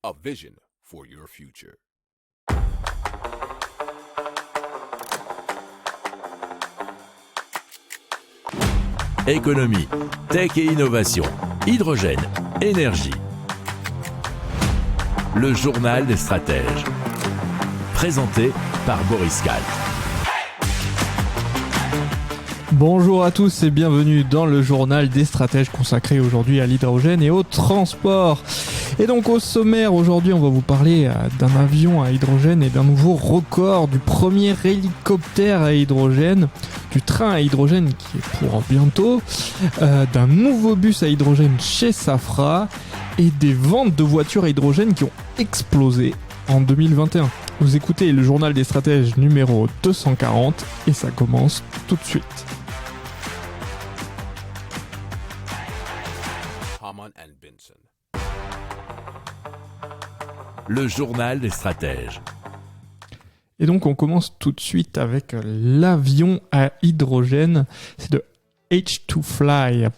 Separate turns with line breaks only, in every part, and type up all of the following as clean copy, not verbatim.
a vision for your future.
Économie, tech et innovation, hydrogène, énergie. Le journal des stratèges. Présenté par Boris Kahl.
Bonjour à tous et bienvenue dans le journal des stratèges consacré aujourd'hui à l'hydrogène et au transport. Et donc au sommaire, aujourd'hui on va vous parler d'un avion à hydrogène et d'un nouveau record, du premier hélicoptère à hydrogène, du train à hydrogène qui est pour bientôt, d'un nouveau bus à hydrogène chez Safra et des ventes de voitures à hydrogène qui ont explosé en 2021. Vous écoutez le journal des stratèges numéro 240 et ça commence tout de suite.
Le journal des stratèges.
Et donc on commence tout de suite avec l'avion à hydrogène. C'est de H2Fly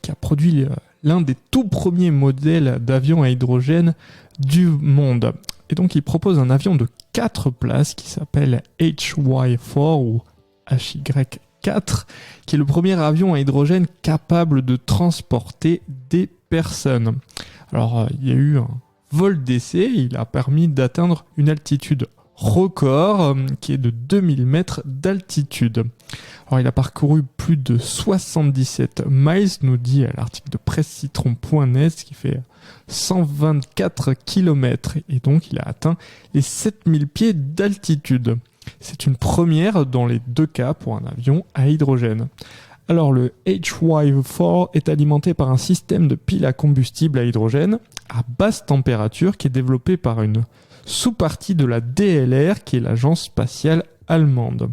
qui a produit l'un des tout premiers modèles d'avion à hydrogène du monde. Et donc il propose un avion de 4 places qui s'appelle HY4 ou HY4, qui est le premier avion à hydrogène capable de transporter des personnes. Alors il y a eu un vol d'essai, il a permis d'atteindre une altitude record qui est de 2000 mètres d'altitude. Alors il a parcouru plus de 77 miles, nous dit l'article de pressecitron.net, ce qui fait 124 km et donc il a atteint les 7000 pieds d'altitude. C'est une première dans les deux cas pour un avion à hydrogène. Alors le HY4 est alimenté par un système de pile à combustible à hydrogène à basse température qui est développé par une sous-partie de la DLR qui est l'agence spatiale allemande.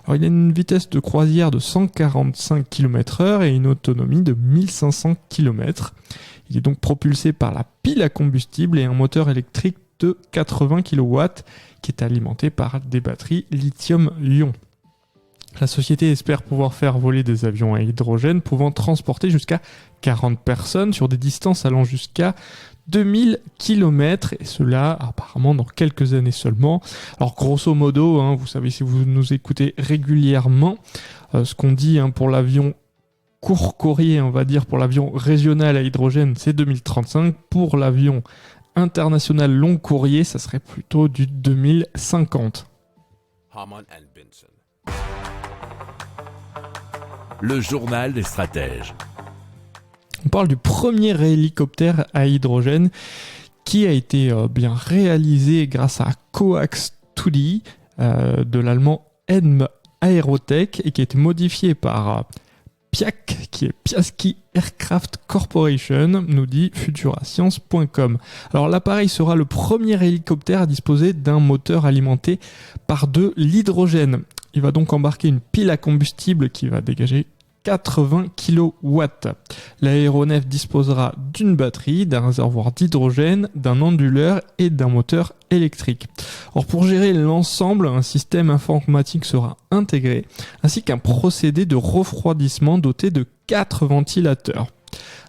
Alors il a une vitesse de croisière de 145 km/h et une autonomie de 1500 km. Il est donc propulsé par la pile à combustible et un moteur électrique de 80 kW qui est alimenté par des batteries lithium-ion. La société espère pouvoir faire voler des avions à hydrogène pouvant transporter jusqu'à 40 personnes sur des distances allant jusqu'à 2000 km et cela apparemment dans quelques années seulement. Alors grosso modo, vous savez si vous nous écoutez régulièrement, ce qu'on dit pour l'avion court courrier, on va dire pour l'avion régional à hydrogène, c'est 2035. Pour l'avion international long courrier, ça serait plutôt du 2050.
Le journal des stratèges.
On parle du premier hélicoptère à hydrogène qui a été bien réalisé grâce à Coax 2D de l'allemand Elm Aerotech et qui a été modifié par Piac, qui est Piaski Aircraft Corporation, nous dit futurascience.com. Alors l'appareil sera le premier hélicoptère à disposer d'un moteur alimenté par de l'hydrogène. Il va donc embarquer une pile à combustible qui va dégager 80 kW. L'aéronef disposera d'une batterie, d'un réservoir d'hydrogène, d'un onduleur et d'un moteur électrique. Or, pour gérer l'ensemble, un système informatique sera intégré, ainsi qu'un procédé de refroidissement doté de 4 ventilateurs.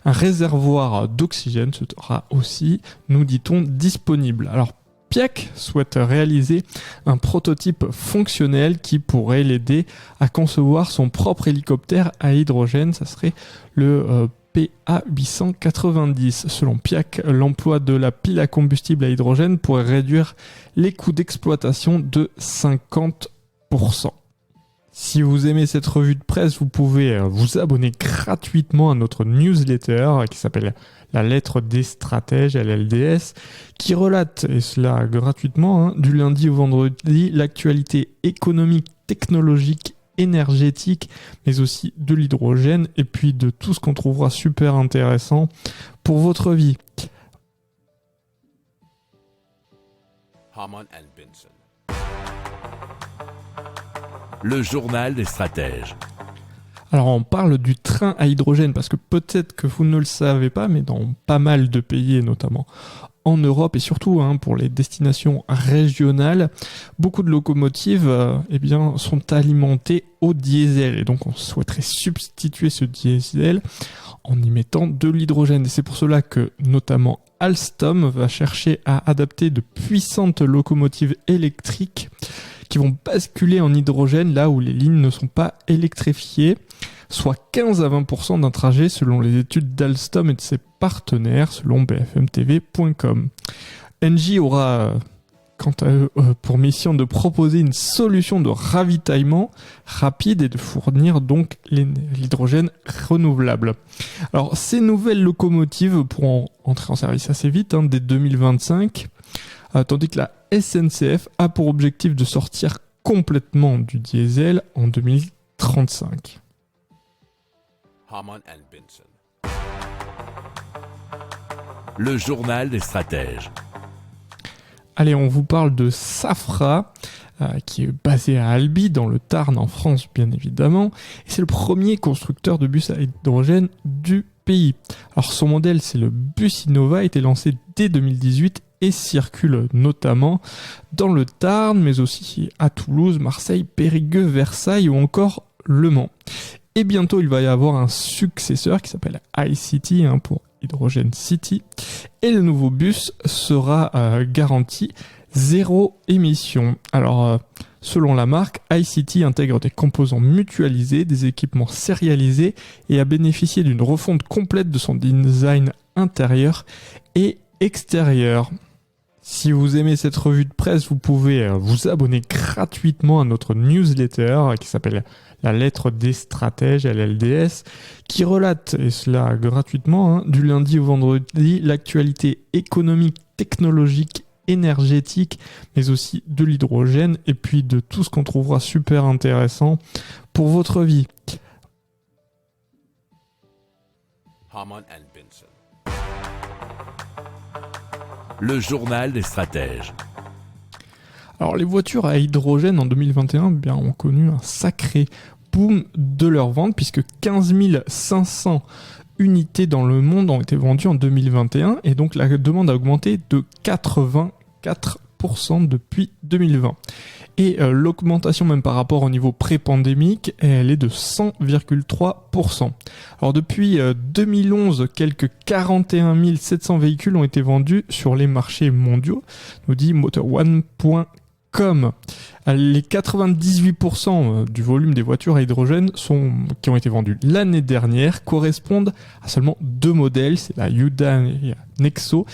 Un réservoir d'oxygène sera aussi, nous dit-on, disponible. Alors, Piac souhaite réaliser un prototype fonctionnel qui pourrait l'aider à concevoir son propre hélicoptère à hydrogène. Ça serait le PA890. Selon Piac, l'emploi de la pile à combustible à hydrogène pourrait réduire les coûts d'exploitation de 50%. Si vous aimez cette revue de presse, vous pouvez vous abonner gratuitement à notre newsletter qui s'appelle La lettre des stratèges, LLDS, qui relate, et cela gratuitement, du lundi au vendredi, l'actualité économique, technologique, énergétique, mais aussi de l'hydrogène, et puis de tout ce qu'on trouvera super intéressant pour votre vie.
Le journal des stratèges.
Alors on parle du train à hydrogène parce que peut-être que vous ne le savez pas, mais dans pas mal de pays et notamment en Europe et surtout pour les destinations régionales, beaucoup de locomotives sont alimentées au diesel. Et donc on souhaiterait substituer ce diesel en y mettant de l'hydrogène. Et c'est pour cela que notamment Alstom va chercher à adapter de puissantes locomotives électriques qui vont basculer en hydrogène là où les lignes ne sont pas électrifiées, soit 15 à 20% d'un trajet selon les études d'Alstom et de ses partenaires, selon bfmtv.com. Engie aura, quant à eux, pour mission de proposer une solution de ravitaillement rapide et de fournir donc l'hydrogène renouvelable. Alors, ces nouvelles locomotives pourront entrer en service assez vite, dès 2025, tandis que la SNCF a pour objectif de sortir complètement du diesel en 2035.
Le journal des stratèges.
Allez, on vous parle de Safra, qui est basé à Albi, dans le Tarn, en France, bien évidemment. Et c'est le premier constructeur de bus à hydrogène du pays. Alors, son modèle, c'est le bus Innova, a été lancé dès 2018 et circule notamment dans le Tarn, mais aussi à Toulouse, Marseille, Périgueux, Versailles ou encore Le Mans. Et bientôt, il va y avoir un successeur qui s'appelle iCity, pour Hydrogen City. Et le nouveau bus sera garanti zéro émission. Alors, selon la marque, iCity intègre des composants mutualisés, des équipements sérialisés et a bénéficié d'une refonte complète de son design intérieur et extérieur. Si vous aimez cette revue de presse, vous pouvez vous abonner gratuitement à notre newsletter qui s'appelle La lettre des stratèges, LLDS, qui relate, et cela gratuitement, du lundi au vendredi, l'actualité économique, technologique, énergétique, mais aussi de l'hydrogène, et puis de tout ce qu'on trouvera super intéressant pour votre vie.
Le journal des stratèges.
Alors les voitures à hydrogène en 2021 ont connu un sacré boom de leur vente puisque 15 500 unités dans le monde ont été vendues en 2021 et donc la demande a augmenté de 84% depuis 2020. Et l'augmentation même par rapport au niveau pré-pandémique, elle est de 100,3%. Alors depuis 2011, quelques 41 700 véhicules ont été vendus sur les marchés mondiaux, nous dit MotorOne.com. Les 98% du volume des voitures à hydrogène qui ont été vendues l'année dernière correspondent à seulement deux modèles, c'est la Hyundai Nexo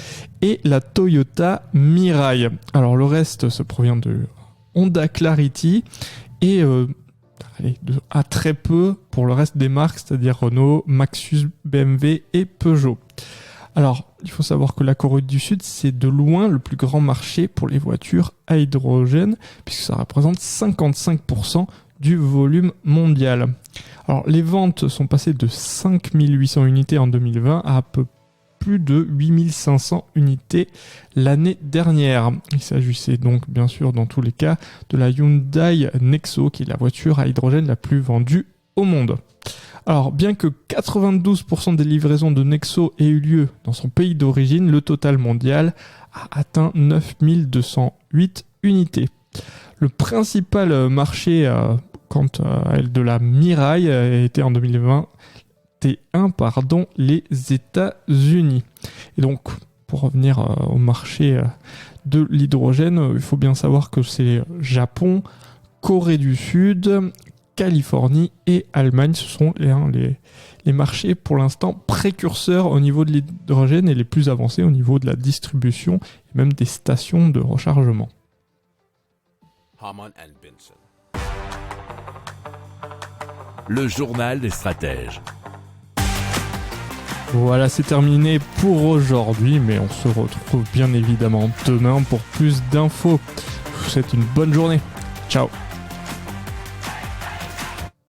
et la Toyota Mirai. Alors le reste se provient de Honda Clarity et à très peu pour le reste des marques, c'est-à-dire Renault, Maxus, BMW et Peugeot. Alors, il faut savoir que la Corée du Sud, c'est de loin le plus grand marché pour les voitures à hydrogène, puisque ça représente 55% du volume mondial. Alors, les ventes sont passées de 5 800 unités en 2020 à peu plus de 8 500 unités l'année dernière. Il s'agissait donc bien sûr dans tous les cas de la Hyundai Nexo qui est la voiture à hydrogène la plus vendue au monde. Alors bien que 92% des livraisons de Nexo aient eu lieu dans son pays d'origine, le total mondial a atteint 9 208 unités. Le principal marché quant à elle de la Mirai était en 2021 les États-Unis. Et donc, pour revenir au marché de l'hydrogène, il faut bien savoir que c'est Japon, Corée du Sud, Californie et Allemagne. Ce sont les marchés pour l'instant précurseurs au niveau de l'hydrogène et les plus avancés au niveau de la distribution et même des stations de rechargement.
Le journal des stratèges.
Voilà, c'est terminé pour aujourd'hui, mais on se retrouve bien évidemment demain pour plus d'infos. Je vous souhaite une bonne journée. Ciao.